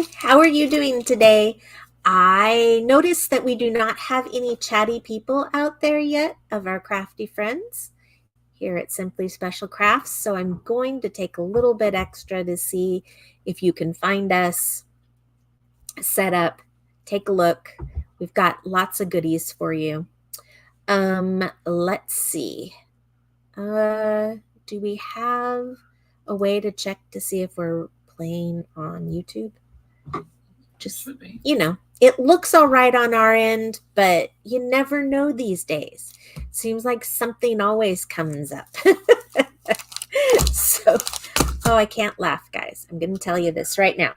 Hi, how are you doing today? I noticed that we do not have any chatty people out there yet of our crafty friends here at Simply Special Crafts, so I'm going to take a little bit extra to see if you can find us, set up, take a look. We've got lots of goodies for you. Let's see. Do we have a way to check to see if we're playing on YouTube? Just, it looks all right on our end, but you never know these days. Seems like something always comes up. So, oh, I can't laugh, guys. I'm going to tell you this right now.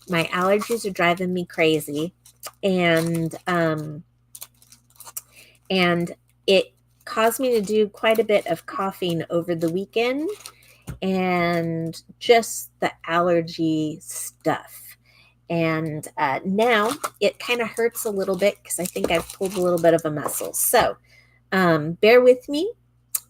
My allergies are driving me crazy, and it caused me to do quite a bit of coughing over the weekend, and just the allergy stuff. And now it kind of hurts a little bit because I think I've pulled a little bit of a muscle. So bear with me.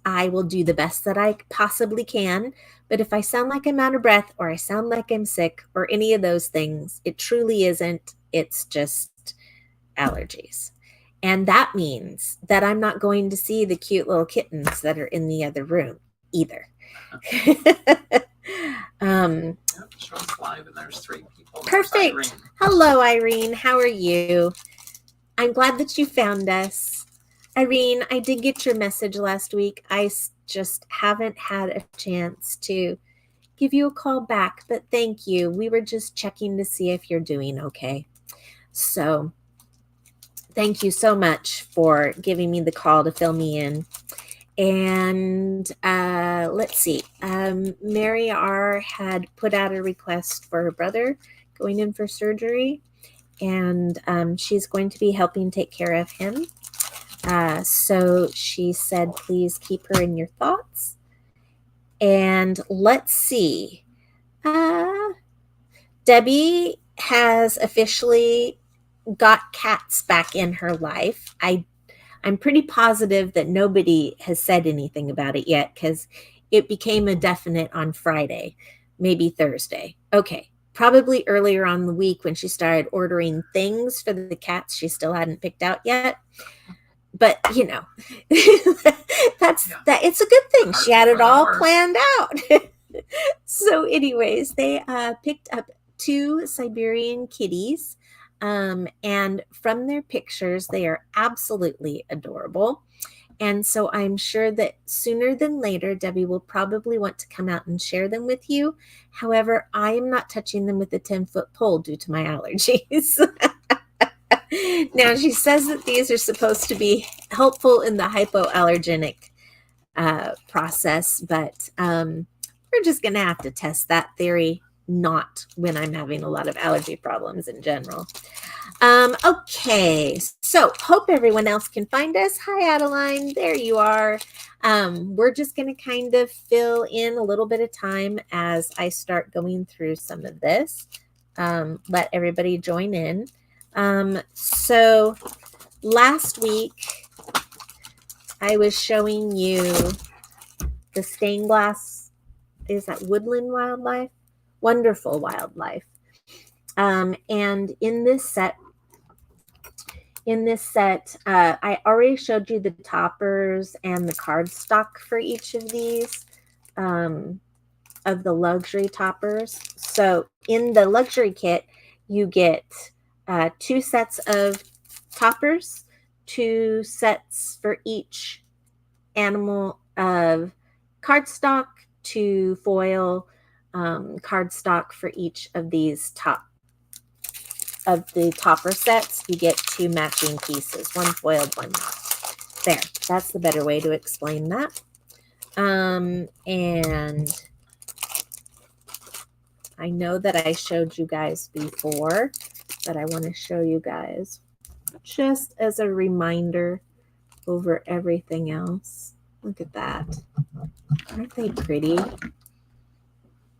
I will do the best that I possibly can. But if I sound like I'm out of breath or I sound like I'm sick or any of those things, it truly isn't. It's just allergies. And that means that I'm not going to see the cute little kittens that are in the other room either. Show's live and there's 3 people. Perfect. Irene. Hello, Irene. How are you? I'm glad that you found us. Irene, I did get your message last week. I just haven't had a chance to give you a call back, but thank you. We were just checking to see if you're doing okay. So thank you so much for giving me the call to fill me in. And let's see. Mary R. had put out a request for her brother going in for surgery, and she's going to be helping take care of him. So she said, please keep her in your thoughts. And let's see. Debbie has officially got cats back in her life. I'm pretty positive that nobody has said anything about it yet because it became a definite on Friday, maybe Thursday. Okay, probably earlier on the week when she started ordering things for the cats she still hadn't picked out yet. But, you know, that it's a good thing. She had it all planned out. So anyways, they picked up 2 Siberian kitties. And from their pictures, they are absolutely adorable. And so I'm sure that sooner than later, Debbie will probably want to come out and share them with you. However, I am not touching them with a 10-foot pole due to my allergies. Now, she says that these are supposed to be helpful in the hypoallergenic process, but we're just going to have to test that theory, not when I'm having a lot of allergy problems in general. Okay, so hope everyone else can find us. Hi, Adeline. There you are. We're just going to kind of fill in a little bit of time as I start going through some of this. Let everybody join in. So last week, I was showing you the stained glass, is that Woodland Wildlife? Wonderful Wildlife. And in this set, I already showed you the toppers and the cardstock for each of these, of the luxury toppers. So in the luxury kit, you get 2 sets of toppers, 2 sets for each animal of cardstock, 2 foil cardstock for each of these topper sets. You get 2 matching pieces, 1 foiled, 1 not. There, that's the better way to explain that. And I know that I showed you guys before, but I want to show you guys just as a reminder over everything else. Look at that. Aren't they pretty?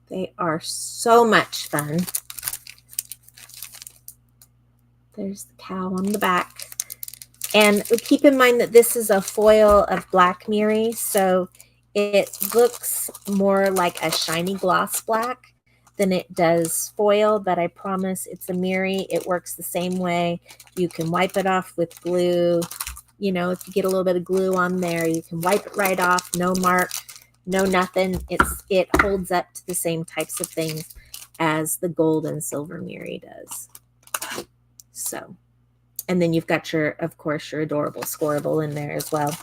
They are so much fun. There's the cow on the back. And keep in mind that this is a foil of Black Miri, so it looks more like a shiny gloss black than it does foil, but I promise it's a Miri. It works the same way. You can wipe it off with glue. You know, if you get a little bit of glue on there, you can wipe it right off. No mark, no nothing. It holds up to the same types of things as the gold and silver Miri does. So, and then you've got of course, your adorable Scoreable in there as well,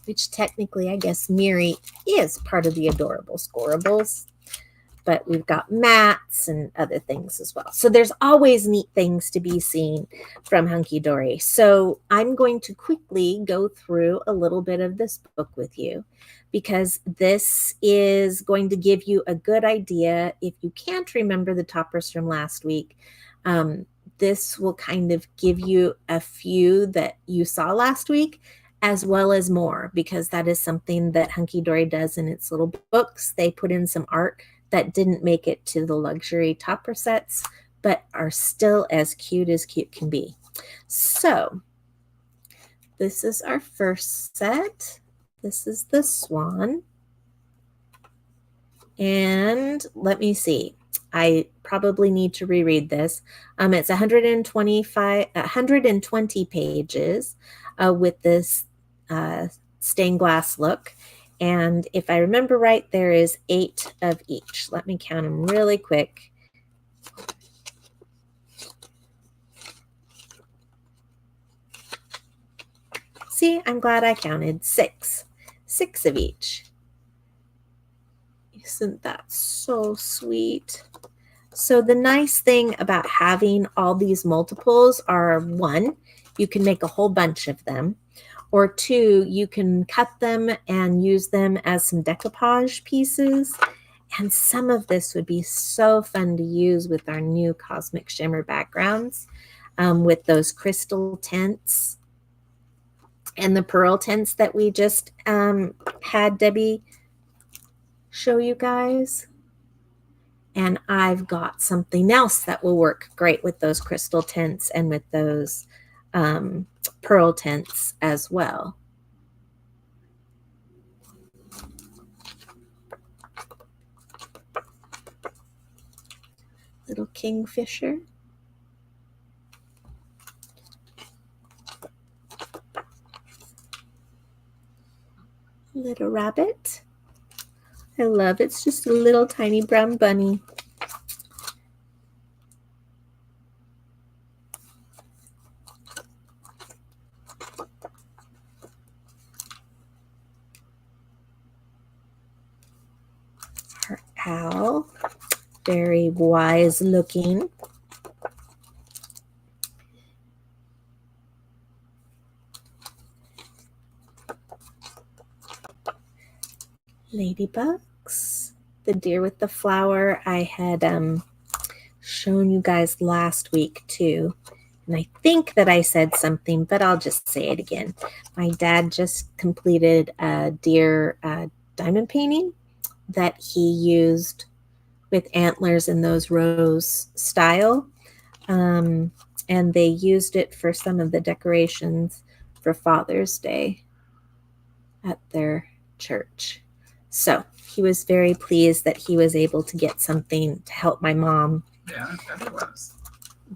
which technically, I guess, Miri is part of the adorable Scoreables, but we've got mats and other things as well. So there's always neat things to be seen from Hunky Dory. So I'm going to quickly go through a little bit of this book with you, because this is going to give you a good idea. If you can't remember the toppers from last week, this will kind of give you a few that you saw last week, as well as more, because that is something that Hunky Dory does in its little books. They put in some art that didn't make it to the luxury topper sets, but are still as cute can be. So this is our first set. This is the Swan. And let me see. I probably need to reread this. It's 120 pages with this stained glass look. And if I remember right, there is 8 of each. Let me count them really quick. See, I'm glad I counted 6. 6 of each. Isn't that so sweet? So the nice thing about having all these multiples are, 1, you can make a whole bunch of them, or 2, you can cut them and use them as some decoupage pieces. And some of this would be so fun to use with our new Cosmic Shimmer backgrounds, with those crystal tints and the pearl tints that we just had Debbie show you guys. And I've got something else that will work great with those crystal tints and with those pearl tints as well. Little kingfisher. Little rabbit. I love it. It's just a little tiny brown bunny. Our owl, very wise looking. Ladybugs, the deer with the flower. I had shown you guys last week too, and I think that I said something, but I'll just say it again. My dad just completed a deer diamond painting that he used with antlers in those rose style, and they used it for some of the decorations for Father's Day at their church. So he was very pleased that he was able to get something to help my mom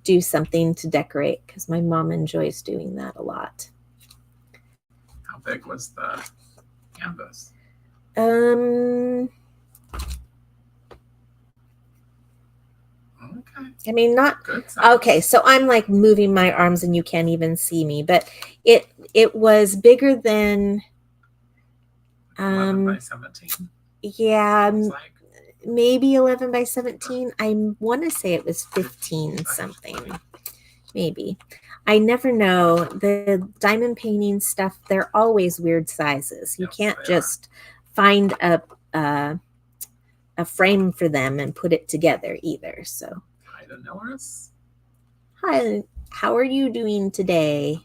do something to decorate, because my mom enjoys doing that a lot. How big was the canvas? Okay. I mean, not good size. Okay. So I'm like moving my arms and you can't even see me, but it was bigger than 11 by 17. Yeah, Like. maybe 11 by 17. I want to say it was 15 something. Maybe. I never know. The diamond painting stuff, they're always weird sizes. You can't just find a frame for them and put it together either. So, Hi to Norris. Hi, how are you doing today?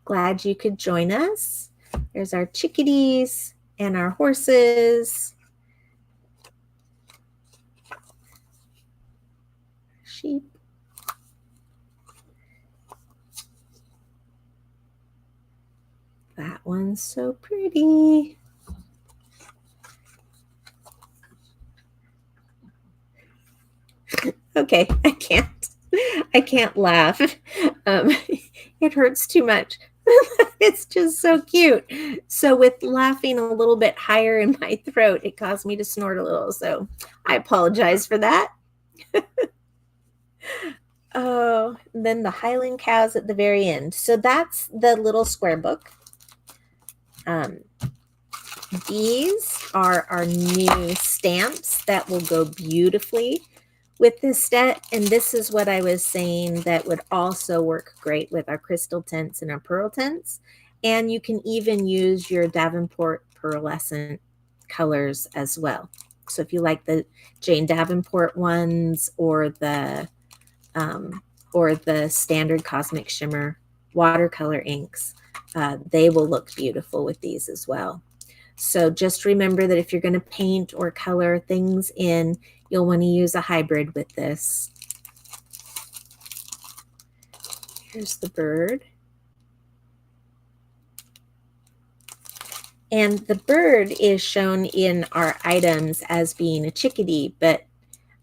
Glad you could join us. There's our chickadees and our horses. Sheep. That one's so pretty. Okay, I can't laugh. Um, it hurts too much. It's just so cute. So with laughing a little bit higher in my throat, it caused me to snort a little. So I apologize for that. Oh, and then the Highland cows at the very end. So that's the little square book. These are our new stamps that will go beautifully with this set. And this is what I was saying that would also work great with our crystal tints and our pearl tints. And you can even use your Davenport pearlescent colors as well. So if you like the Jane Davenport ones or the standard Cosmic Shimmer watercolor inks, they will look beautiful with these as well. So just remember that if you're going to paint or color things in, you'll want to use a hybrid with this. Here's the bird. And the bird is shown in our items as being a chickadee, but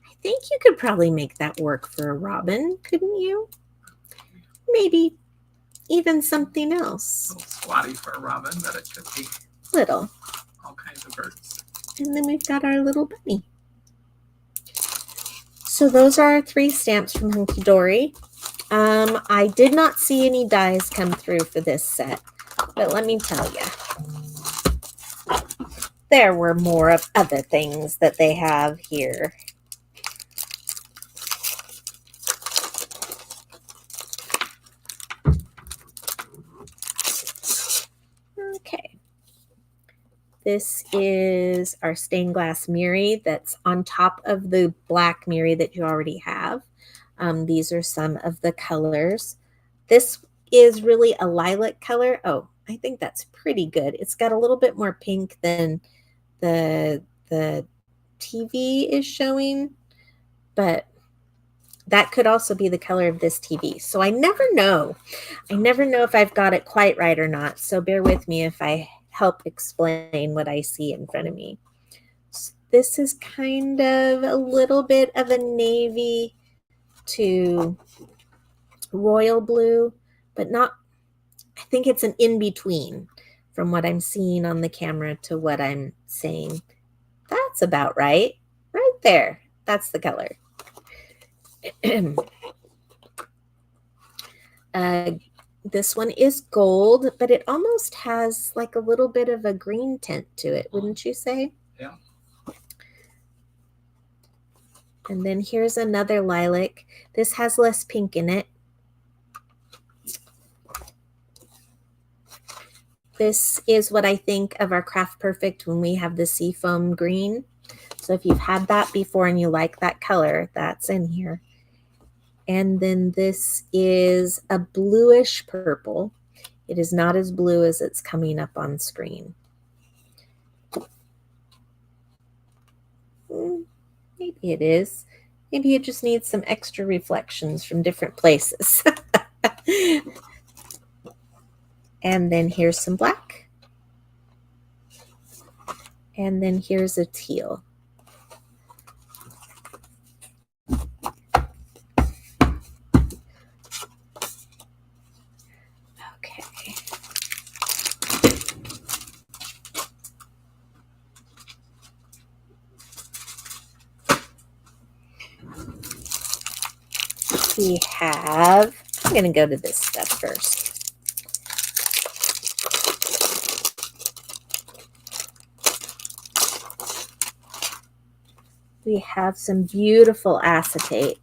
I think you could probably make that work for a robin, couldn't you? Maybe even something else. A little squatty for a robin, but it could be Little. all kinds of birds. And then we've got our little bunny. So those are our 3 stamps from Hunky Dory. I did not see any dies come through for this set, but let me tell you, there were more of other things that they have here. Okay. This is our stained glass Miri that's on top of the black Miri that you already have. These are some of the colors. This is really a lilac color. Oh, I think that's pretty good. It's got a little bit more pink than the TV is showing, but that could also be the color of this TV. So I never know. I never know if I've got it quite right or not. So bear with me if I help explain what I see in front of me. So this is kind of a little bit of a navy to royal blue, but not, I think it's an in-between from what I'm seeing on the camera to what I'm saying. That's about right. Right there. That's the color. This one is gold, but it almost has like a little bit of a green tint to it, wouldn't you say? Yeah. And then here's another lilac. This has less pink in it. This is what I think of our Craft Perfect when we have the seafoam green. So if you've had that before and you like that color, that's in here. And then this is a bluish purple. It is not as blue as it's coming up on screen. Maybe it is. Maybe it just needs some extra reflections from different places. And then here's some black. And then here's a teal. Okay. We have, I'm going to go to this stuff first. We have some beautiful acetate.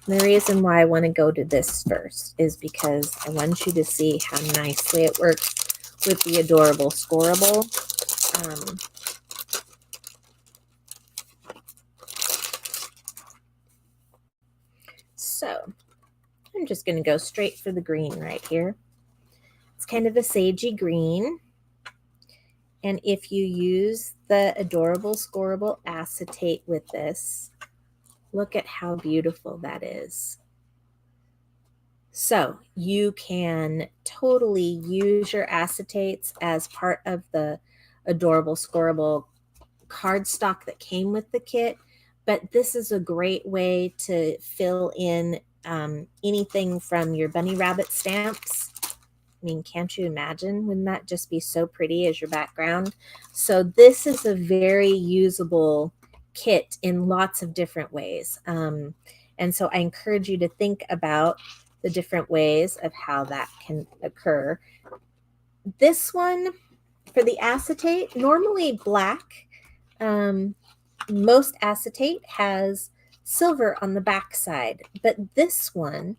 And the reason why I want to go to this first is because I want you to see how nicely it works with the adorable Scorable. So I'm just going to go straight for the green right here. It's kind of a sagey green. And if you use the adorable Scorable acetate with this, look at how beautiful that is. So you can totally use your acetates as part of the adorable Scorable cardstock that came with the kit, but this is a great way to fill in anything from your bunny rabbit stamps. I mean, can't you imagine? Wouldn't that just be so pretty as your background? So this is a very usable kit in lots of different ways. And so I encourage you to think about the different ways of how that can occur. This one, for the acetate, normally black. Most acetate has silver on the back side, but this one,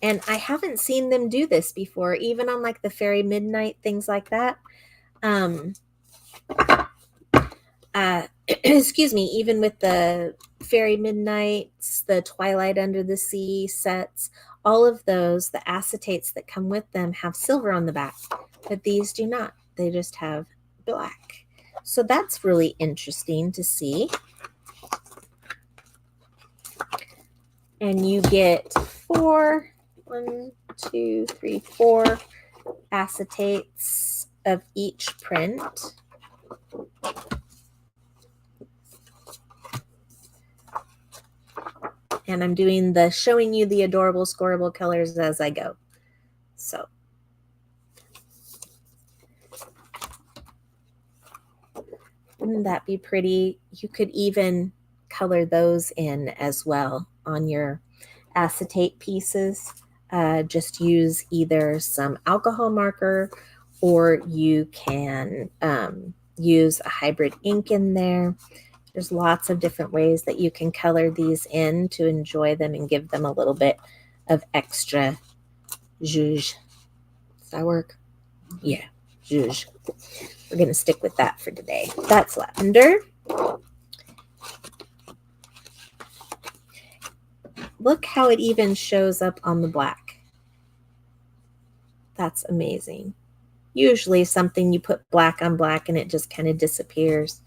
and I haven't seen them do this before, even on like the Fairy Midnight, things like that. Excuse me, even with the Fairy Midnights, the Twilight Under the Sea sets, all of those, the acetates that come with them have silver on the back, but these do not. They just have black. So that's really interesting to see. And you get 4 acetates of each print. And I'm doing the showing you the adorable scoreable colors as I go. So wouldn't that be pretty? You could even color those in as well on your acetate pieces. Just use either some alcohol marker, or you can use a hybrid ink in there. There's lots of different ways that you can color these in to enjoy them and give them a little bit of extra zhuzh. Does that work? Yeah, zhuzh. We're going to stick with that for today. That's lavender. Look how it even shows up on the black. That's amazing. Usually something you put black on black and it just kind of disappears,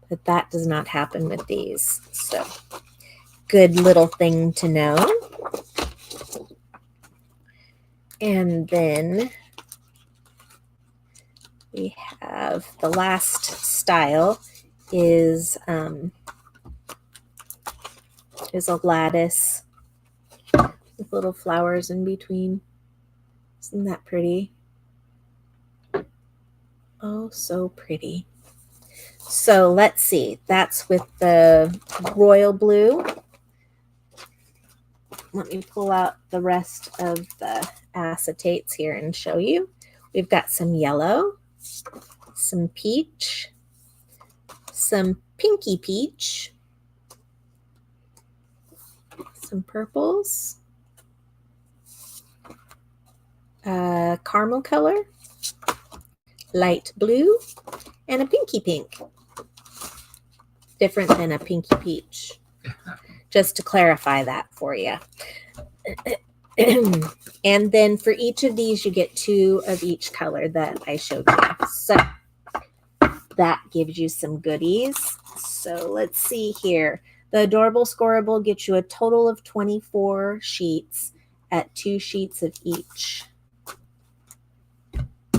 but that does not happen with these. So good little thing to know. And then we have the last style is a lattice with little flowers in between. Isn't that pretty? Oh, so pretty. So let's see. That's with the royal blue. Let me pull out the rest of the acetates here and show you. We've got some yellow, some peach, some pinky peach, some purples, caramel color, light blue, and a pinky pink. Different than a pinky peach. Just to clarify that for you. And then for each of these, you get 2 of each color that I showed you. So that gives you some goodies. So let's see here. The Adorable Scoreable gets you a total of 24 sheets at 2 sheets of each.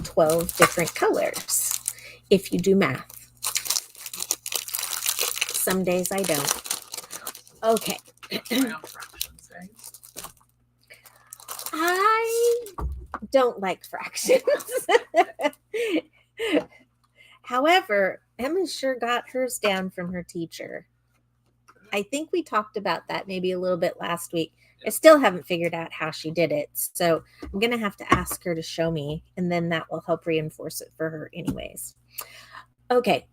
12 different colors if you do math. Some days I don't. Okay. I don't like fractions. However, Emma sure got hers down from her teacher. I think we talked about that maybe a little bit last week. I still haven't figured out how she did it. So I'm going to have to ask her to show me, and then that will help reinforce it for her anyways. Okay.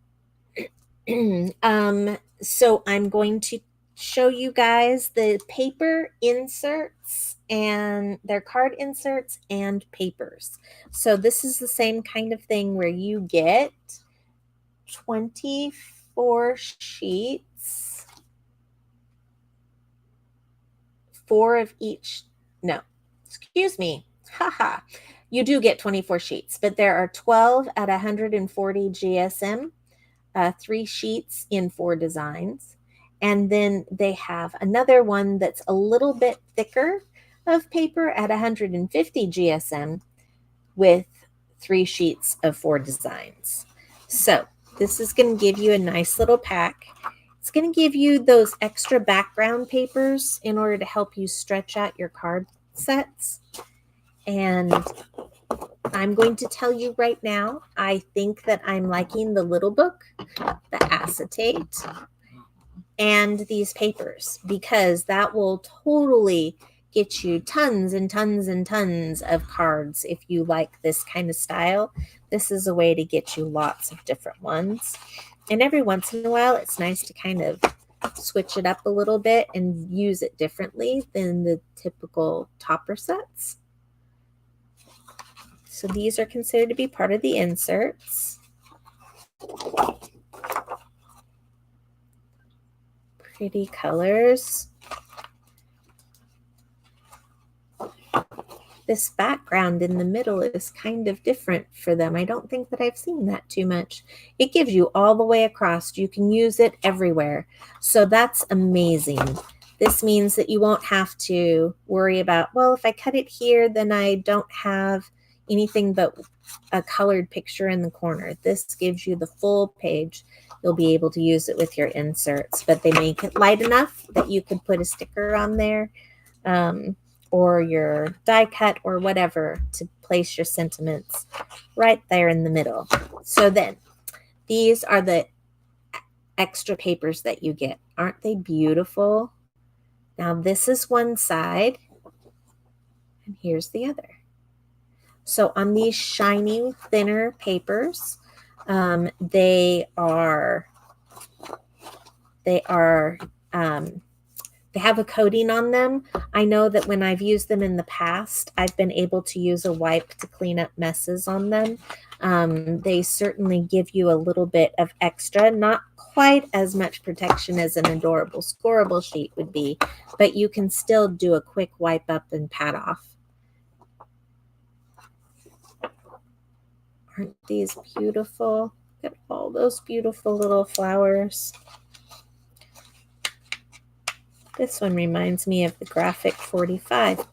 So I'm going to show you guys the paper inserts, and their card inserts and papers. So this is the same kind of thing where you get 24 sheets, 4 of each. No, excuse me. Haha. You do get 24 sheets, but there are 12 at 140 GSM, 3 sheets in 4 designs. And then they have another one that's a little bit thicker of paper at 150 GSM with 3 sheets of 4 designs. So this is going to give you a nice little pack. It's It's going to give you those extra background papers in order to help you stretch out your card sets. And I'm going to tell you right now, I think that I'm liking the little book, the acetate, and these papers, because that will totally get you tons and tons and tons of cards if you like this kind of style. This is a way to get you lots of different ones. And every once in a while, it's nice to kind of switch it up a little bit and use it differently than the typical topper sets. So these are considered to be part of the inserts. Pretty colors. This background in the middle is kind of different for them. I don't think that I've seen that too much. It gives you all the way across. You can use it everywhere. So that's amazing. This means that you won't have to worry about, well, if I cut it here, then I don't have anything but a colored picture in the corner. This gives you the full page. You'll be able to use it with your inserts, but they make it light enough that you could put a sticker on there, or your die cut or whatever to place your sentiments right there in the middle. So then these are the extra papers that you get. Aren't they beautiful? Now this is one side and here's the other. So on these shiny, thinner papers, they have a coating on them. I know that when I've used them in the past, I've been able to use a wipe to clean up messes on them. They certainly give you a little bit of extra, not quite as much protection as an adorable scoreable sheet would be, but you can still do a quick wipe up and pat off. Aren't these beautiful? Look at all those beautiful little flowers. This one reminds me of the Graphic 45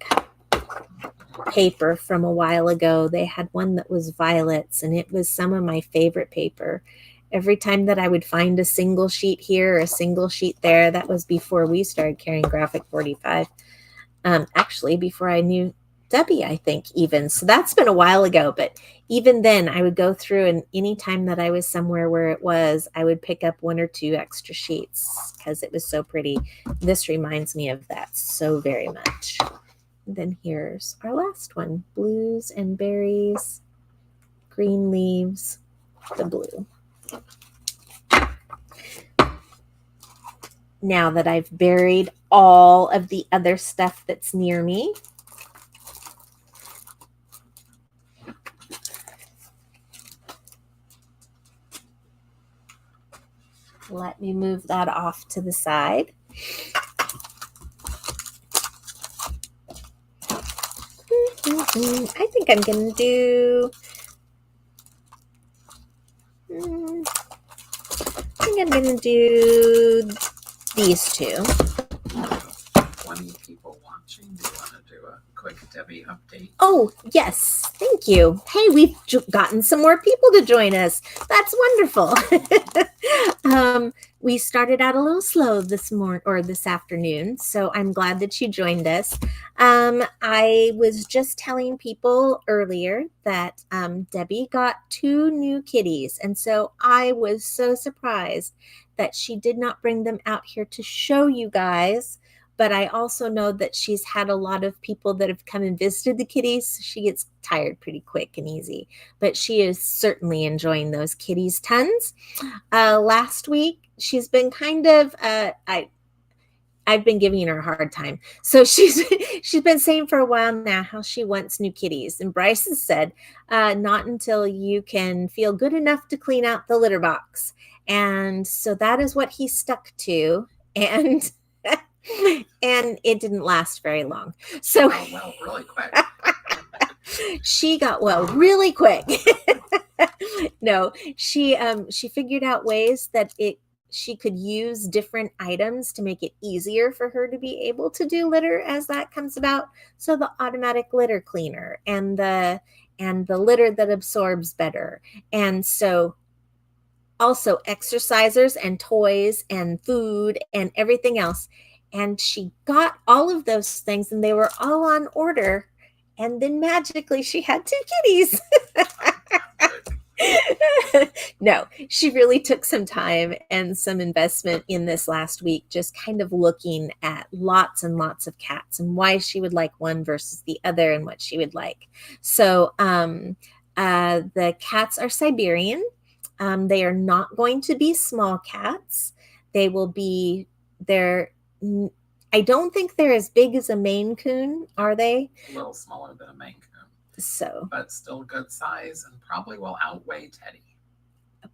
paper from a while ago. They had one that was violets, and it was some of my favorite paper. Every time that I would find a single sheet here or a single sheet there, that was before we started carrying Graphic 45. Actually, before I knew Debbie, I think, even. So that's been a while ago, but even then I would go through, and anytime that I was somewhere where it was, I would pick up one or two extra sheets because it was so pretty. This reminds me of that so very much. And then here's our last one, blues and berries, green leaves, the blue. Now that I've buried all of the other stuff that's near me, let me move that off to the side. I think I'm going to do, these two. 20 people watching. Do you want to do a quick Debbie update? Oh, yes. Thank you. Hey, we've gotten some more people to join us. That's wonderful. We started out a little slow this morning or this afternoon, so I'm glad that you joined us. I was just telling people earlier that Debbie got 2 new kitties, and so I was so surprised that she did not bring them out here to show you guys. But I also know that she's had a lot of people that have come and visited the kitties. So she gets tired pretty quick and easy. But she is certainly enjoying those kitties tons. Last week, she's been kind of, I've been giving her a hard time. So she's been saying for a while now how she wants new kitties. And Bryce has said, not until you can feel good enough to clean out the litter box. And so that is what he stuck to. And it didn't last very long. So Really quick. she got well really quick. No, she figured out ways that she could use different items to make it easier for her to be able to do litter as that comes about. So the automatic litter cleaner and the litter that absorbs better. And so also exercisers and toys and food and everything else. And she got all of those things and they were all on order. And then magically she had 2 kitties. No, she really took some time and some investment in this last week, just kind of looking at lots and lots of cats and why she would like one versus the other and what she would like. So the cats are Siberian. They are not going to be small cats. They will be, I don't think they're as big as a Maine Coon, are they? A little smaller than a Maine Coon. So, but still good size and probably will outweigh Teddy.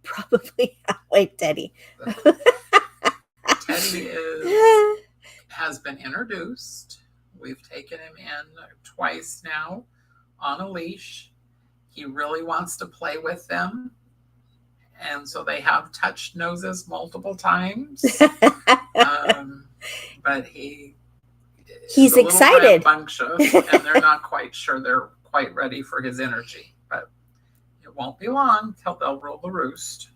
Probably outweigh Teddy. Teddy has been introduced. We've taken him in twice now on a leash. He really wants to play with them. And so they have touched noses multiple times. But he's excited. Rambunctious, and they're not quite sure they're quite ready for his energy. But it won't be long till they'll rule the roost.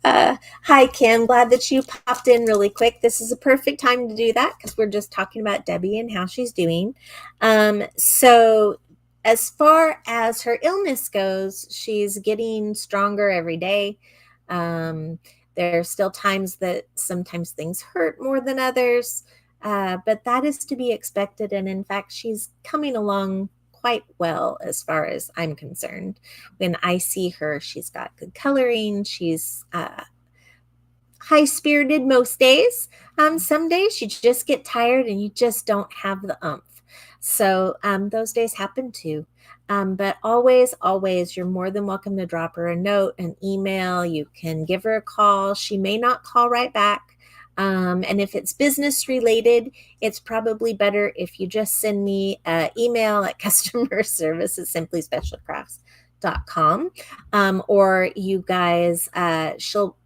Hi, Kim. Glad that you popped in really quick. This is a perfect time to do that because we're just talking about Debbie and how she's doing. So as far as her illness goes, she's getting stronger every day. There are still times that sometimes things hurt more than others, but that is to be expected. And in fact, she's coming along quite well as far as I'm concerned. When I see her, she's got good coloring. She's high-spirited most days. Some days you just get tired and you just don't have the oomph. So those days happen too. But always, you're more than welcome to drop her a note, an email. You can give her a call. She may not call right back. And if it's business related, it's probably better if you just send me an email at customerservice@simplyspecialcrafts.com. Or you guys,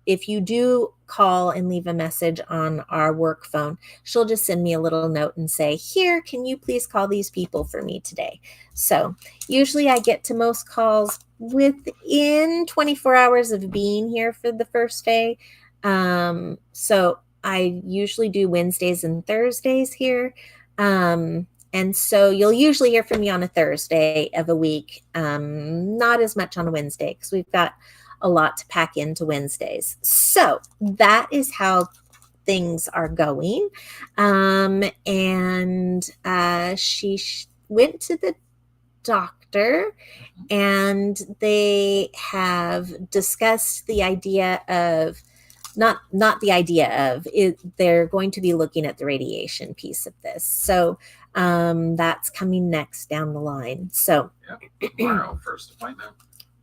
if you do call and leave a message on our work phone, she'll just send me a little note and say, here, can you please call these people for me today? So usually I get to most calls within 24 hours of being here for the first day. So I usually do Wednesdays and Thursdays here. And so you'll usually hear from me on a Thursday of a week, not as much on a Wednesday because we've got a lot to pack into Wednesdays. So that is how things are going. And she went to the doctor and they have discussed the idea of not the idea of it. They're going to be looking at the radiation piece of this. So that's coming next down the line. So tomorrow, first appointment.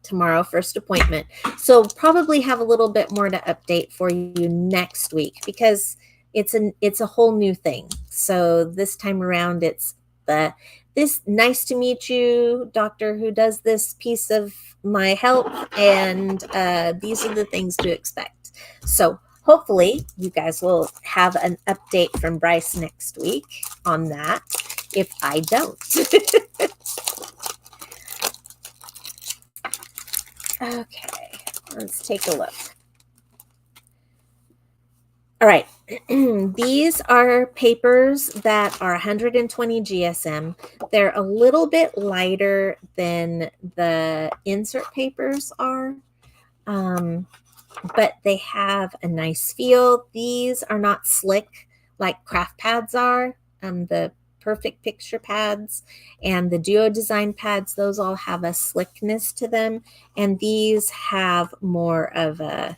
Tomorrow, first appointment. So probably have a little bit more to update for you next week because it's a whole new thing. So this time around, it's this nice to meet you, doctor who does this piece of my health, and these are the things to expect. So hopefully you guys will have an update from Bryce next week on that, if I don't. Okay, let's take a look. All right, these are papers that are 120 GSM. They're a little bit lighter than the insert papers are, but they have a nice feel. These are not slick like craft pads are. The Perfect Picture pads and the Duo Design pads, those all have a slickness to them. And these have more of a,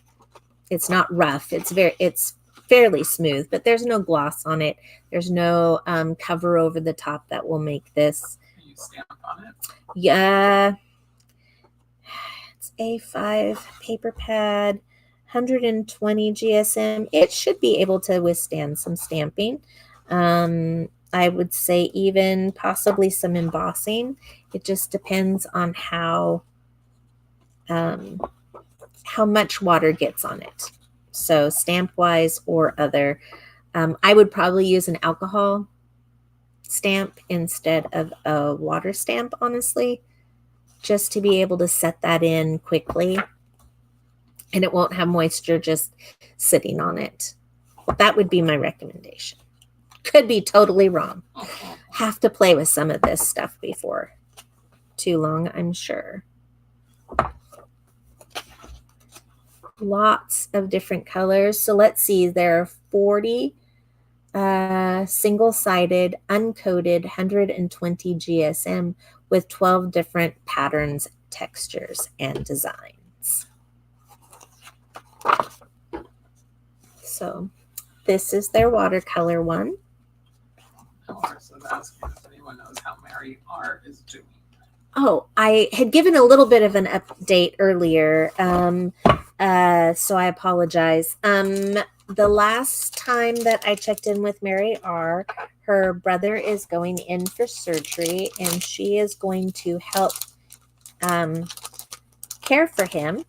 it's not rough. It's fairly smooth, but there's no gloss on it. There's no cover over the top that will make this. Can you stamp on it? Yeah. It's A5 paper pad, 120 GSM. It should be able to withstand some stamping. I would say even possibly some embossing. It just depends on how much water gets on it. So stamp wise or other, I would probably use an alcohol stamp instead of a water stamp, honestly, just to be able to set that in quickly. and it won't have moisture just sitting on it. That would be my recommendation. Could be totally wrong. Have to play with some of this stuff before too long, I'm sure. Lots of different colors. So let's see, there are 40 single-sided, uncoated 120 GSM with 12 different patterns, textures, and designs. So this is their watercolor one. Doris is asking if anyone knows how Mary R is doing. Oh, I had given a little bit of an update earlier, so I apologize. The last time that I checked in with Mary R, her brother is going in for surgery, and she is going to help care for him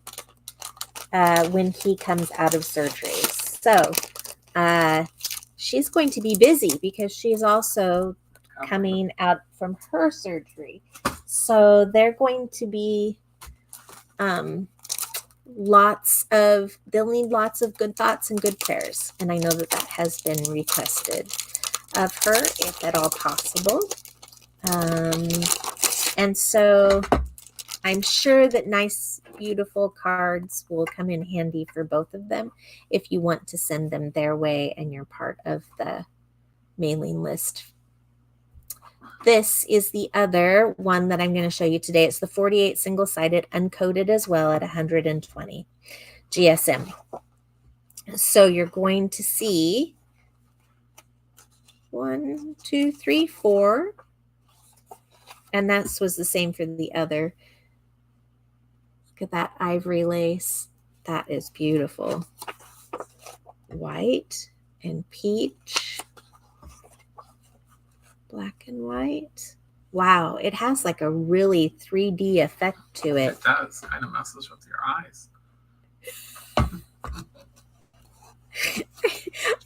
when he comes out of surgery. So she's going to be busy because she's also coming out from her surgery. So they're going to be they'll need lots of good thoughts and good prayers. And I know that that has been requested of her, if at all possible. And so I'm sure that nice, beautiful cards will come in handy for both of them if you want to send them their way and you're part of the mailing list. This is the other one that I'm going to show you today. It's the 48 single-sided, uncoated as well at 120 GSM. So you're going to see 1, 2, 3, 4. And that was the same for the other. Look at that ivory lace. That is beautiful. White and peach. Black and white. Wow, it has like a really 3D effect to it. It does. Kind of messes with your eyes.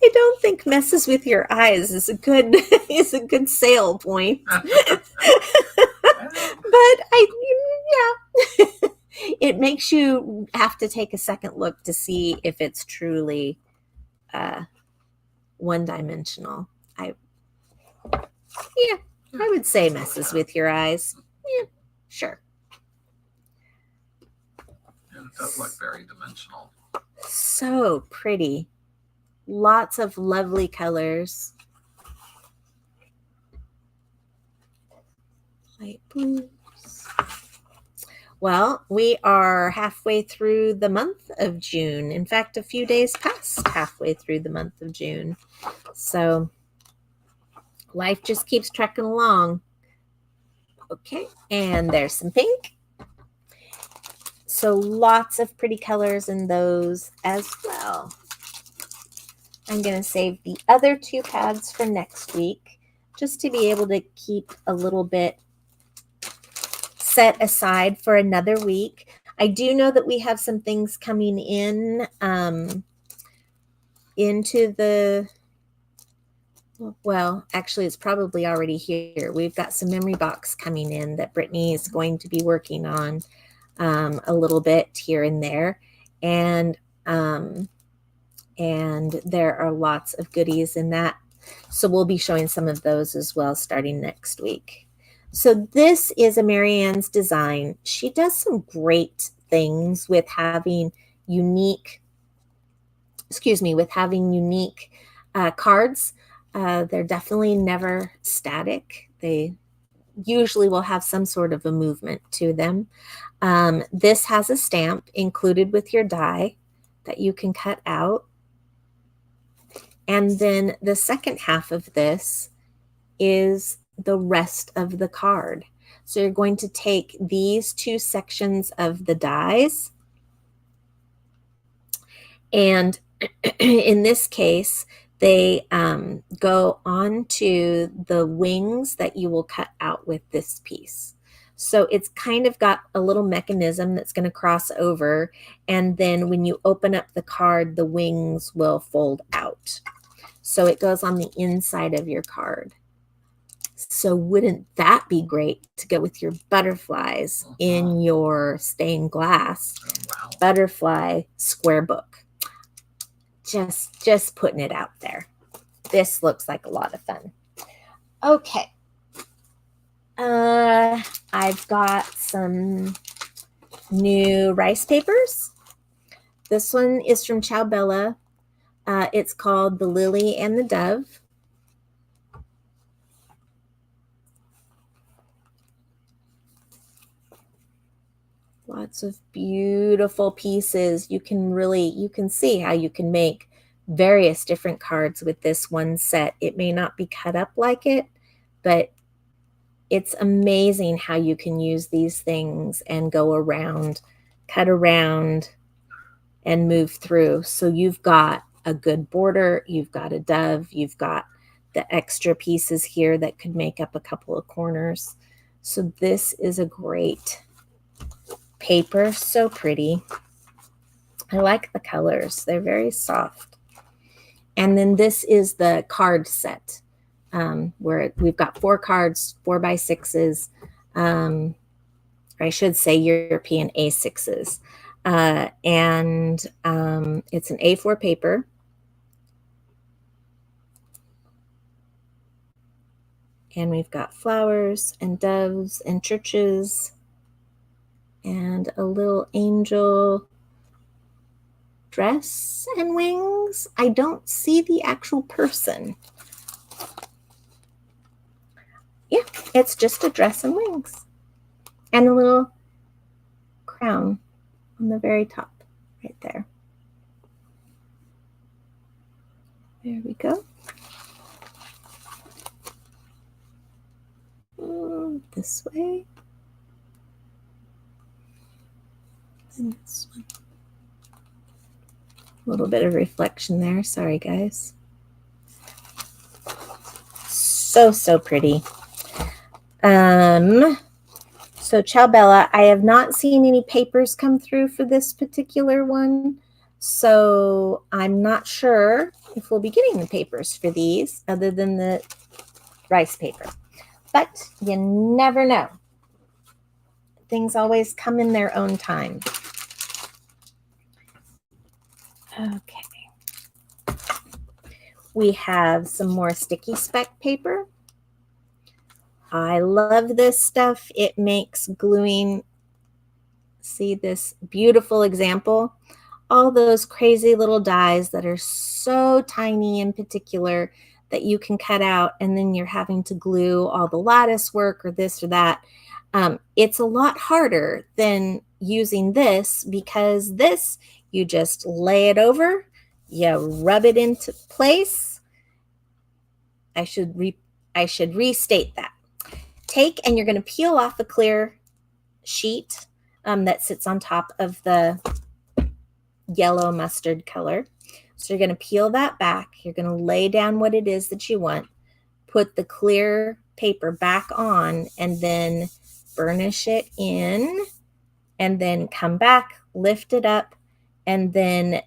I don't think messes with your eyes is a good sale point. But yeah. It makes you have to take a second look to see if it's truly one-dimensional. I would say messes with your eyes. Yeah, sure. And it does look very dimensional. So pretty. Lots of lovely colors. Light blues. Well, we are halfway through the month of June. In fact, a few days past halfway through the month of June. So life just keeps trekking along. Okay, and there's some pink. So lots of pretty colors in those as well. I'm going to save the other 2 pads for next week just to be able to keep a little bit set aside for another week. I do know that we have some things coming in into the, well, actually it's probably already here. We've got some memory box coming in that Brittany is going to be working on a little bit here and there. And there are lots of goodies in that. So we'll be showing some of those as well starting next week. So this is a Marianne's design. She does some great things with having unique, cards. They're definitely never static. They usually will have some sort of a movement to them. This has a stamp included with your die that you can cut out. And then the second half of this is the rest of the card. So you're going to take these 2 sections of the dies, and in this case, they go onto the wings that you will cut out with this piece. So it's kind of got a little mechanism that's going to cross over, and then when you open up the card, the wings will fold out. So it goes on the inside of your card. So wouldn't that be great to go with your butterflies in your stained glass butterfly square book? Just putting it out there. This looks like a lot of fun. Okay. I've got some new rice papers. This one is from Ciao Bella. It's called The Lily and the Dove. Lots of beautiful pieces. You can see how you can make various different cards with this one set. It may not be cut up like it, but it's amazing how you can use these things and go around, cut around, and move through. So you've got a good border, you've got a dove, you've got the extra pieces here that could make up a couple of corners. So this is a great paper, so pretty. I like the colors, they're very soft. And then this is the card set, where we've got 4 cards, 4x6s, or I should say European A6s. And it's an A4 paper. And we've got flowers and doves and churches and a little angel dress and wings. I don't see the actual person. Yeah, it's just a dress and wings and a little crown on the very top right there. There we go. This way. And this one. A little bit of reflection there. Sorry, guys. So pretty. So Ciao Bella, I have not seen any papers come through for this particular one. So I'm not sure if we'll be getting the papers for these other than the rice paper. But you never know. Things always come in their own time. Okay. We have some more sticky speck paper. I love this stuff. It makes gluing, see this beautiful example, all those crazy little dies that are so tiny in particular that you can cut out, and then you're having to glue all the lattice work or this or that. It's a lot harder than using this, because this, you just lay it over, you rub it into place. I should restate that. Take, and you're going to peel off the clear sheet that sits on top of the yellow mustard color. So you're going to peel that back. You're going to lay down what it is that you want, put the clear paper back on, and then burnish it in, and then come back, lift it up, and then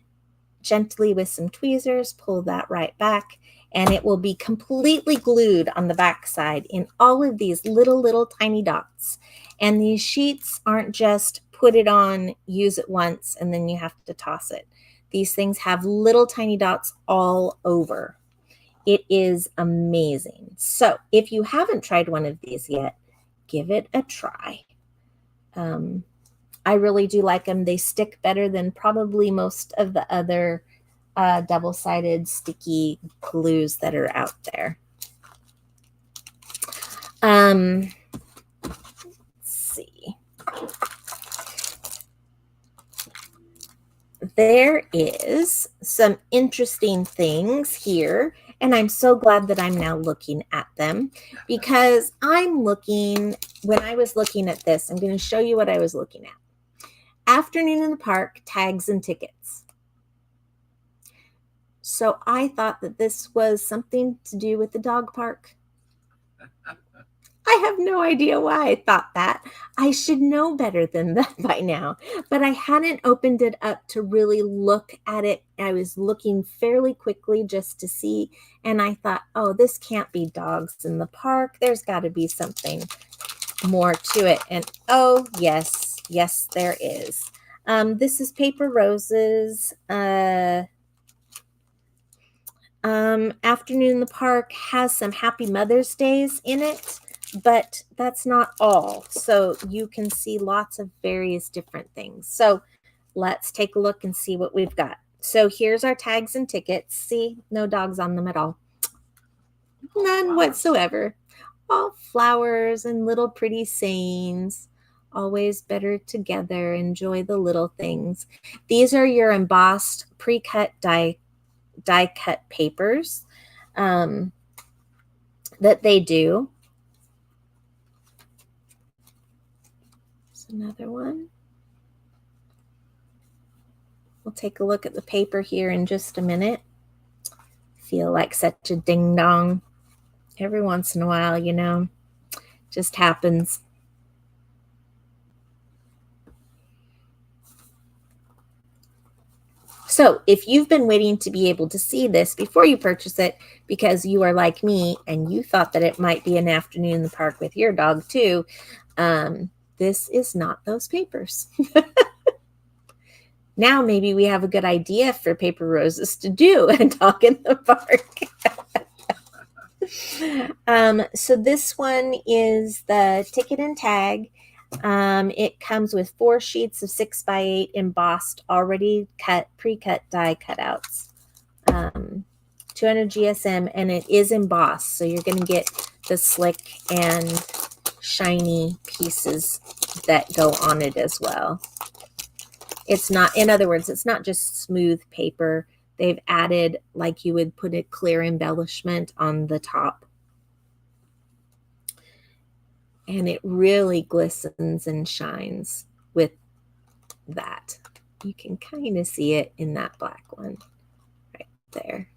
gently with some tweezers, pull that right back, and it will be completely glued on the back side in all of these little tiny dots. And these sheets aren't just put it on, use it once, and then you have to toss it. These things have little tiny dots all over. It is amazing. So if you haven't tried one of these yet, give it a try. I really do like them. They stick better than probably most of the other double-sided sticky glues that are out there. Let's see. There is some interesting things here, and I'm so glad that I'm now looking at them, because when I was looking at this, I'm going to show you what I was looking at. Afternoon in the Park, tags and tickets. So I thought that this was something to do with the dog park. I have no idea why I thought that. I should know better than that by now, but I hadn't opened it up to really look at it. I was looking fairly quickly just to see, and I thought, oh, this can't be dogs in the park. There's got to be something more to it. And oh, yes, there is. This is Paper Roses. Afternoon in the Park has some Happy Mother's Days in it, but that's not all. So you can see lots of various different things. So let's take a look and see what we've got. So here's our tags and tickets. See, no dogs on them at all. None whatsoever. All flowers and little pretty sayings. Always better together. Enjoy the little things. These are your embossed pre-cut die cut papers that they do. There's another one. We'll take a look at the paper here in just a minute. Feel like such a ding dong. Every once in a while, you know, just happens. So if you've been waiting to be able to see this before you purchase it because you are like me and you thought that it might be an afternoon in the park with your dog too, this is not those papers. Now maybe we have a good idea for Paper Roses to do and talk in the park. So this one is the ticket and tag. It comes with 4 sheets of 6x8 embossed, already cut, pre-cut die cutouts. 200 GSM, and it is embossed, so you're going to get the slick and shiny pieces that go on it as well. It's not, in other words, it's not just smooth paper. They've added, like you would put a clear embellishment on the top. And it really glistens and shines with that. You can kind of see it in that black one right there.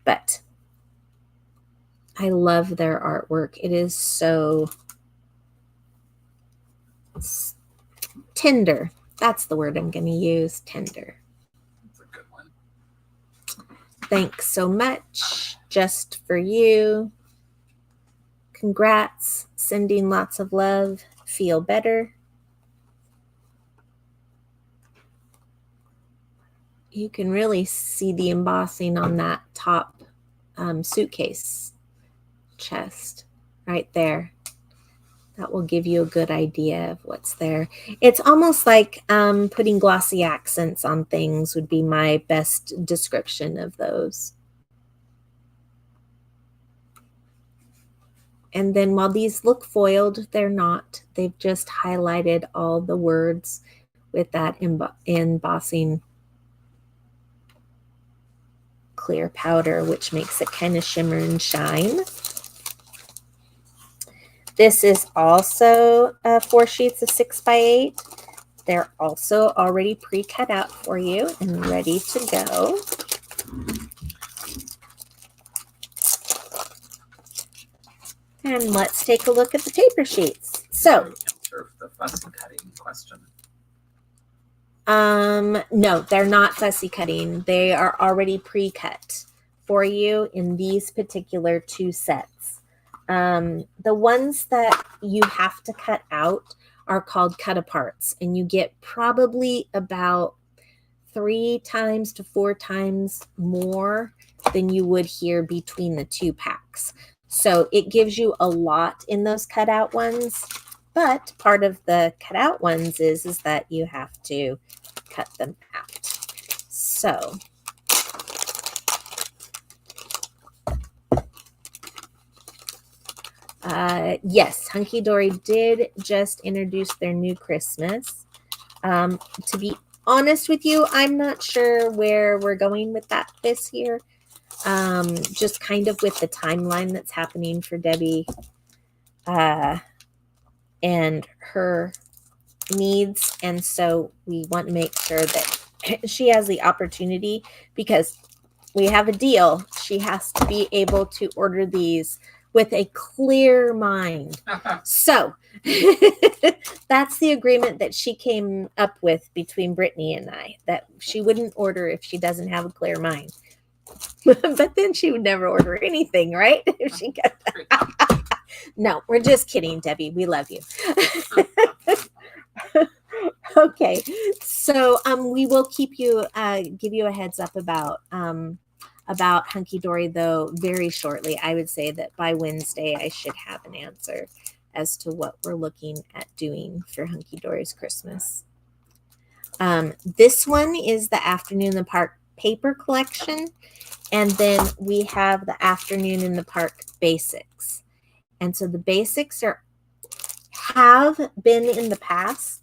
But I love their artwork. It is so tender. That's the word I'm going to use, tender. That's a good one. Thanks so much. Just for you. Congrats. Sending lots of love. Feel better. You can really see the embossing on that top suitcase chest right there. That will give you a good idea of what's there. It's almost like putting glossy accents on things would be my best description of those. And then while these look foiled, they're not. They've just highlighted all the words with that embossing clear powder, which makes it kind of shimmer and shine. This is also 4 sheets of 6x8. They're also already pre-cut out for you and ready to go. And let's take a look at the paper sheets. So, answer the fussy cutting question. No, they're not fussy cutting. They are already pre-cut for you in these particular 2 sets. The ones that you have to cut out are called cut aparts, and you get probably about 3 times to 4 times more than you would here between the 2 packs. So it gives you a lot in those cutout ones, but part of the cutout ones is that you have to cut them out. So yes, Hunky Dory did just introduce their new Christmas. To be honest with you, I'm not sure where we're going with that this year. Just kind of with the timeline that's happening for Debbie and her needs. And so we want to make sure that she has the opportunity, because we have a deal. She has to be able to order these with a clear mind. So that's the agreement that she came up with between Brittany and I, that she wouldn't order if she doesn't have a clear mind. But then she would never order anything, right? If she got No, we're just kidding, Debbie. We love you. Okay, so we will keep you give you a heads up about Hunky Dory, though, very shortly. I would say that by Wednesday I should have an answer as to what we're looking at doing for Hunky Dory's Christmas. This one is the Afternoon in the Park paper collection, and then we have the Afternoon in the Park basics. And so the basics have been in the past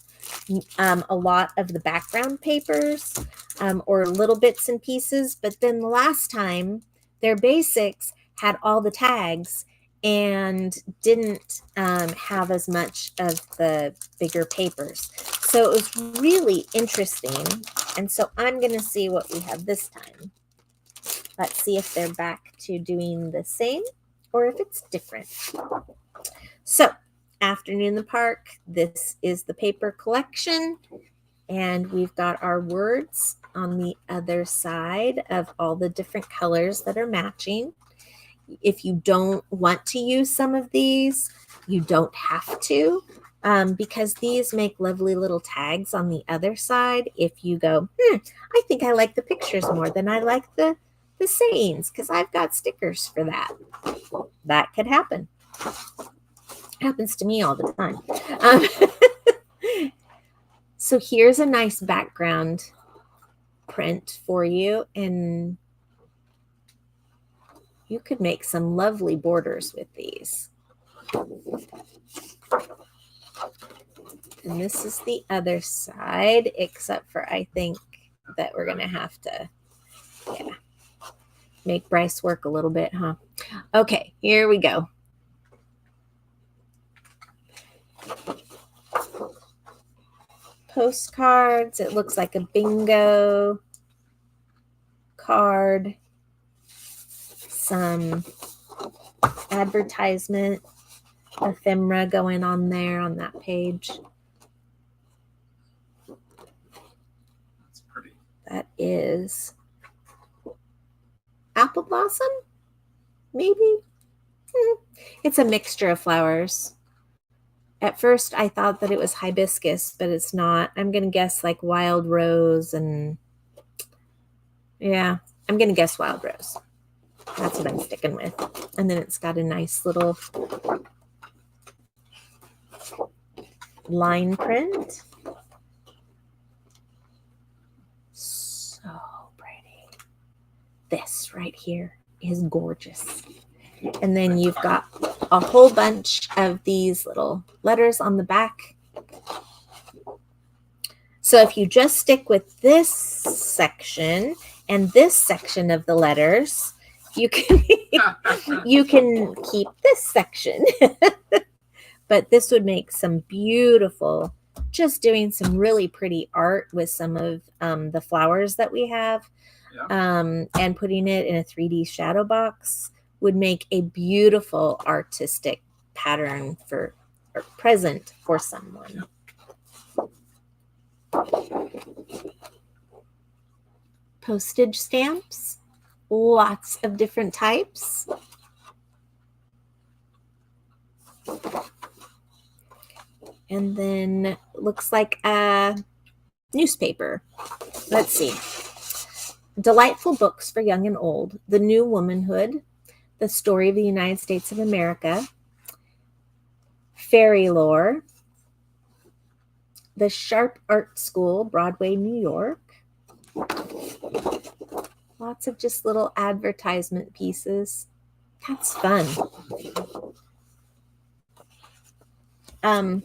a lot of the background papers or little bits and pieces, but then the last time their basics had all the tags and didn't have as much of the bigger papers. So it was really interesting. And so I'm going to see what we have this time. Let's see if they're back to doing the same or if it's different. So Afternoon in the Park, this is the paper collection, and we've got our words on the other side of all the different colors that are matching. If you don't want to use some of these, you don't have to, because these make lovely little tags on the other side. If you go, I think I like the pictures more than I like the sayings, because I've got stickers for that. That could happen. Happens to me all the time. So here's a nice background print for you, and you could make some lovely borders with these. And this is the other side, except for I think that we're going to have to, make Bryce work a little bit, huh? Okay, here we go. Postcards. It looks like a bingo card. Some advertisement ephemera going on there on that page. That's pretty. That is apple blossom, maybe. It's a mixture of flowers. At first, I thought that it was hibiscus, but it's not. I'm going to guess like wild rose, and yeah, I'm going to guess wild rose. That's what I'm sticking with. And then it's got a nice little line print. So pretty. This right here is gorgeous. And then you've got a whole bunch of these little letters on the back. So if you just stick with this section and this section of the letters, you can you can keep this section. But this would make some beautiful, just doing some really pretty art with some of the flowers that we have, and putting it in a 3D shadow box would make a beautiful artistic pattern for or present for someone. Postage stamps, lots of different types. And then looks like a newspaper. Let's see. Delightful books for young and old. The New Womanhood. The Story of the United States of America. Fairy Lore. The Sharp Art School, Broadway, New York. Lots of just little advertisement pieces. That's fun. I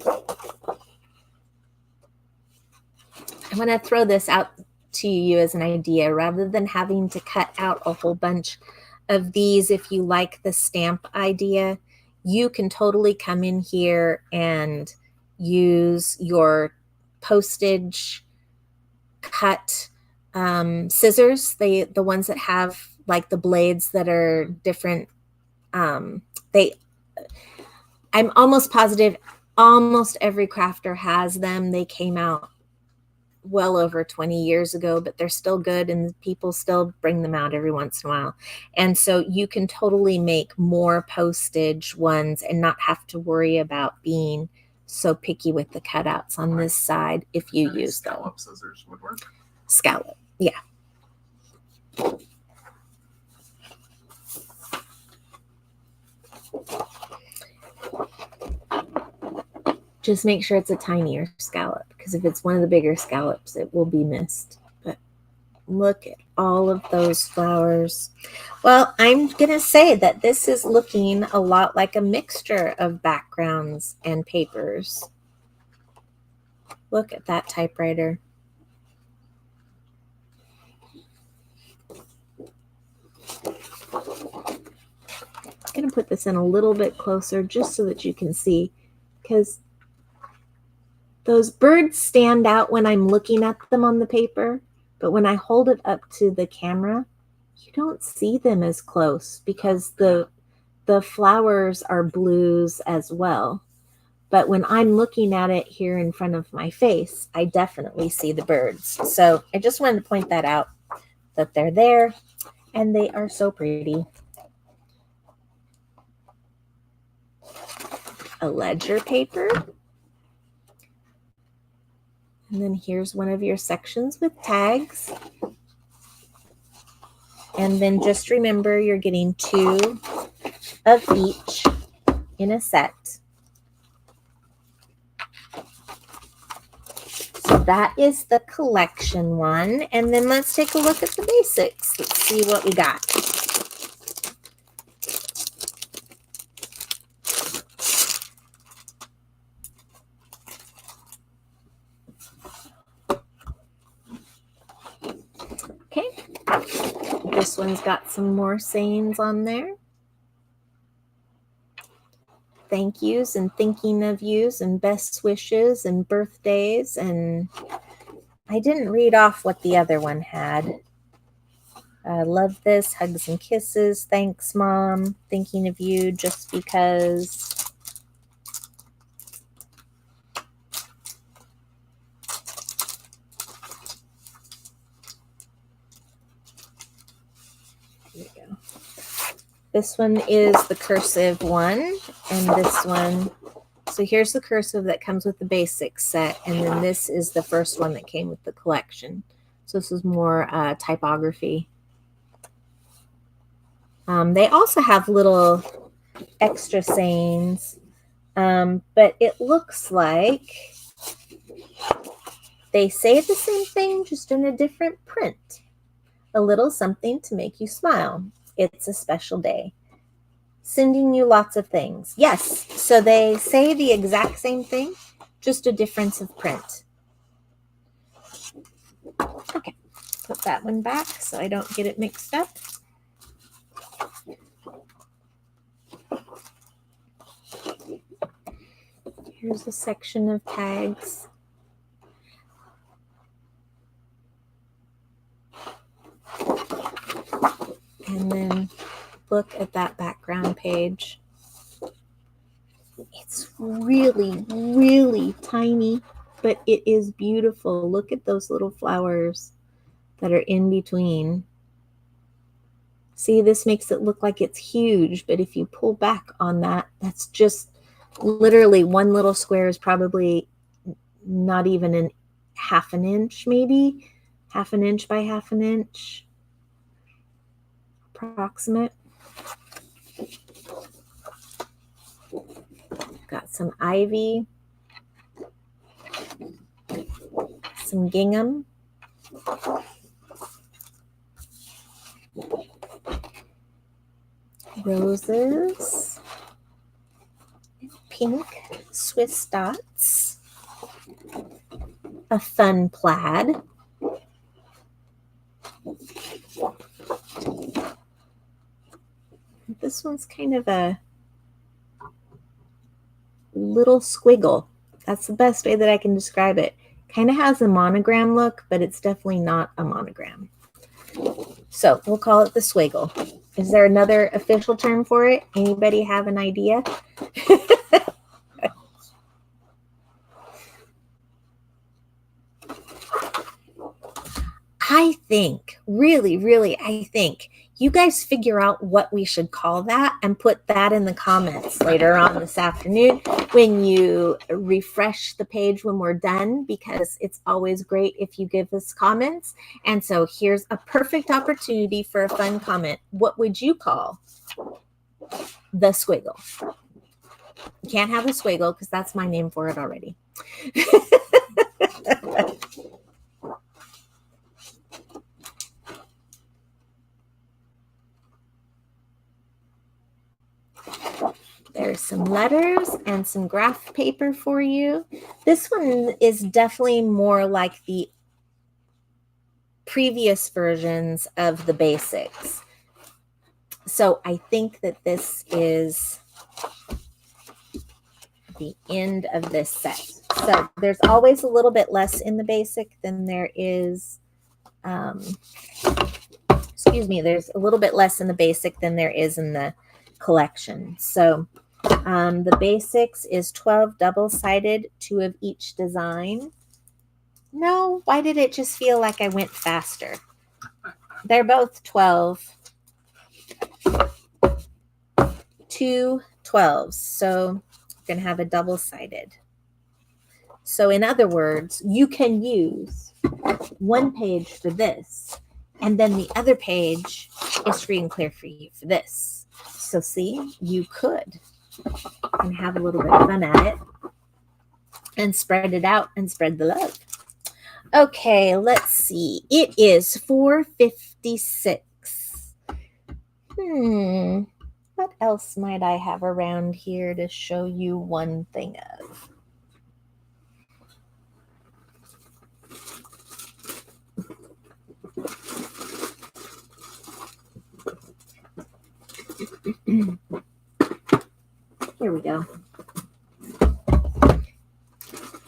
want to throw this out to you as an idea, rather than having to cut out a whole bunch of these. If you like the stamp idea, you can totally come in here and use your postage cut scissors, the ones that have like the blades that are different, that I'm almost positive almost every crafter has them. They came out well over 20 years ago, but they're still good and people still bring them out every once in a while. And so you can totally make more postage ones and not have to worry about being so picky with the cutouts on this side if you use them. Scallop scissors would work. Scallop, yeah. Just make sure it's a tinier scallop, because if it's one of the bigger scallops, it will be missed. But look at all of those flowers. Well, I'm going to say that this is looking a lot like a mixture of backgrounds and papers. Look at that typewriter. I'm going to put this in a little bit closer just so that you can see, because those birds stand out when I'm looking at them on the paper, but when I hold it up to the camera, you don't see them as close because the flowers are blues as well. But when I'm looking at it here in front of my face, I definitely see the birds. So I just wanted to point that out, that they're there and they are so pretty. A ledger paper. And then here's one of your sections with tags. And then just remember you're getting 2 of each in a set. So that is the collection one. And then let's take a look at the basics. Let's see what we got. Okay, this one's got some more sayings on there. Thank yous and thinking of yous and best wishes and birthdays. And I didn't read off what the other one had. Love this, hugs and kisses, thanks mom, thinking of you just because. This one is the cursive one, and this one, so here's the cursive that comes with the basic set, and then this is the first one that came with the collection. So this is more typography. They also have little extra sayings, but it looks like they say the same thing, just in a different print. A little something to make you smile. It's a special day. Sending you lots of things. Yes, so they say the exact same thing, just a difference of print. Okay, put that one back so I don't get it mixed up. Here's a section of tags. And then look at that background page. It's really, really tiny, but it is beautiful. Look at those little flowers that are in between. See, this makes it look like it's huge, but if you pull back on that, that's just literally one little square is probably not even half an inch, maybe half an inch by half an inch. Approximate. Got some ivy, some gingham, roses, pink Swiss dots, a fun plaid, this one's kind of a little squiggle. That's the best way that I can describe it. Kind of has a monogram look, but it's definitely not a monogram. So we'll call it the swiggle. Is there another official term for it? Anybody have an idea? I think, really, I think you guys figure out what we should call that and put that in the comments later on this afternoon when you refresh the page when we're done, because it's always great if you give us comments. And so here's a perfect opportunity for a fun comment. What would you call the squiggle? You can't have a squiggle because that's my name for it already. There's some letters and some graph paper for you. This one is definitely more like the previous versions of the basics. So I think that this is the end of this set. So there's always a little bit less in the basic than there is, there's a little bit less in the basic than there is in the collection. So the basics is 12 double-sided, 2 of each design. No, why did it just feel like I went faster? They're both 12. 2 12s. So you're going to have a double-sided. So in other words, you can use one page for this, and then the other page is free and clear for you for this. So see, you could and have a little bit of fun at it and spread it out and spread the love. Okay, let's see. It is 4:56. What else might I have around here to show you one thing of? Here we go.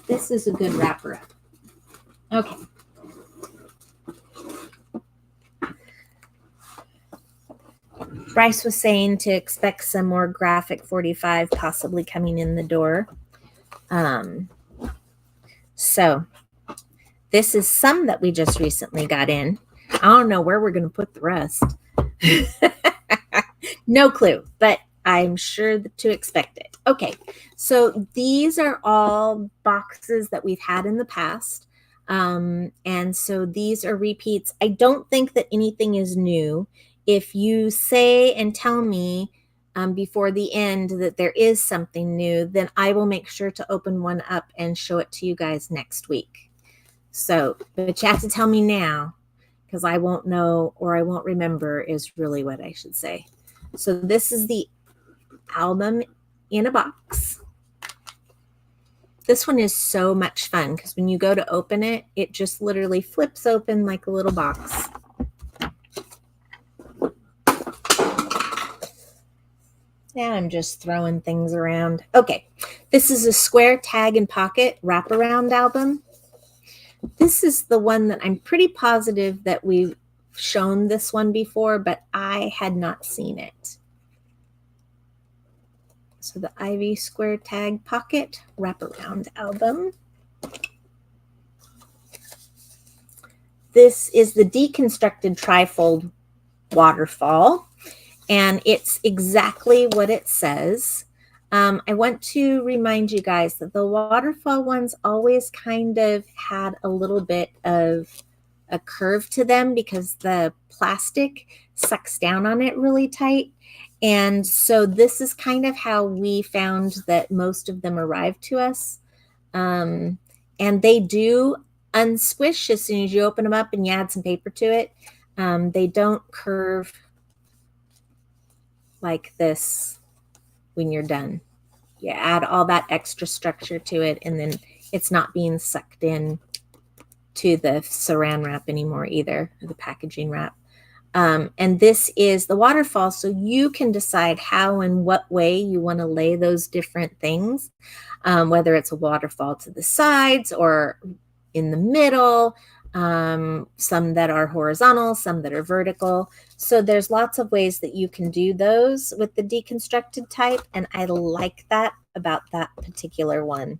This is a good wrapper up. Okay. Bryce was saying to expect some more graphic 45 possibly coming in the door. So this is some that we just recently got in. I don't know where we're going to put the rest. No clue, but I'm sure to expect it. Okay, so these are all boxes that we've had in the past. And so these are repeats. I don't think that anything is new. If you say and tell me before the end that there is something new, then I will make sure to open one up and show it to you guys next week. So, but you have to tell me now, because I won't know or I won't remember is really what I should say. So this is the album in a box. This one is so much fun because when you go to open it, it just literally flips open like a little box. Now I'm just throwing things around. Okay, this is a square tag and pocket wraparound album. This is the one that I'm pretty positive that we've shown this one before, but I had not seen it. So the Ivy Square Tag Pocket Wraparound Album. This is the deconstructed trifold waterfall, and it's exactly what it says. I want to remind you guys that the waterfall ones always kind of had a little bit of a curve to them because the plastic sucks down on it really tight. And so this is kind of how we found that most of them arrived to us. And they do unsquish as soon as you open them up and you add some paper to it. They don't curve like this when you're done. You add all that extra structure to it, and then it's not being sucked in to the saran wrap anymore either, the packaging wrap. And this is the waterfall, so you can decide how and what way you want to lay those different things, whether it's a waterfall to the sides or in the middle. some that are horizontal, some that are vertical. So there's lots of ways that you can do those with the deconstructed type, and I like that about that particular one.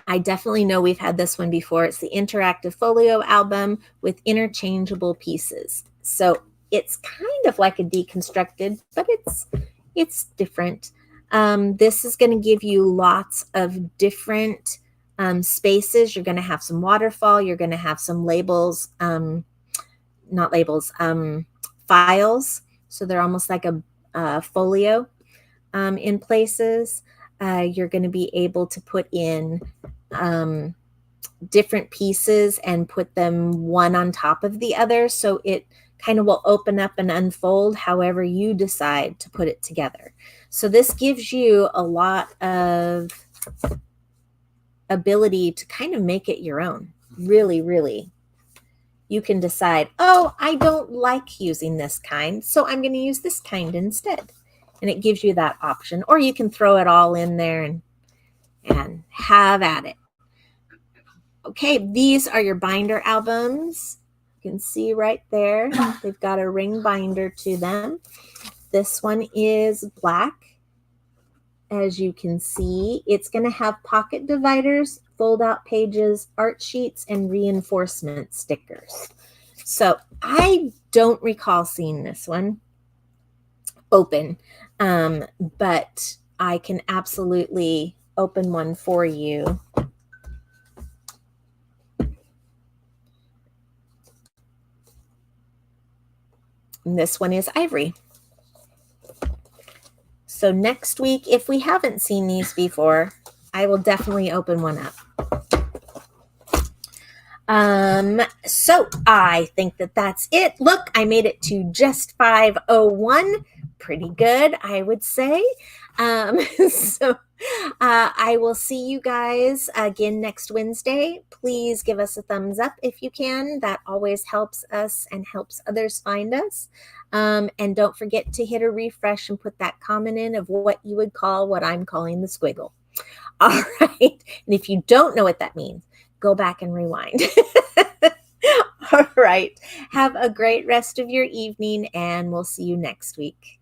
I definitely know we've had this one before. It's the interactive folio album with interchangeable pieces. So it's kind of like a deconstructed, but it's different. This is going to give you lots of different spaces. You're going to have some waterfall. You're going to have some labels, not labels, files. So they're almost like a folio in places. You're going to be able to put in different pieces and put them one on top of the other. So it kind of will open up and unfold however you decide to put it together. So this gives you a lot of ability to kind of make it your own. Really, really. You can decide, oh, I don't like using this kind, so I'm going to use this kind instead. And it gives you that option. Or you can throw it all in there and have at it. Okay, these are your binder albums. You can see right there, they've got a ring binder to them. This one is black. As you can see, it's going to have pocket dividers, fold out pages, art sheets, and reinforcement stickers. So I don't recall seeing this one open, but I can absolutely open one for you. And this one is ivory. So next week, if we haven't seen these before, I will definitely open one up. So I think that that's it. Look, I made it to just 5:01. Pretty good, I would say. So I will see you guys again next Wednesday. Please give us a thumbs up if you can. That always helps us and helps others find us. And don't forget to hit a refresh and put that comment in of what you would call what I'm calling the squiggle. All right. And if you don't know what that means, go back and rewind. All right. Have a great rest of your evening, and we'll see you next week.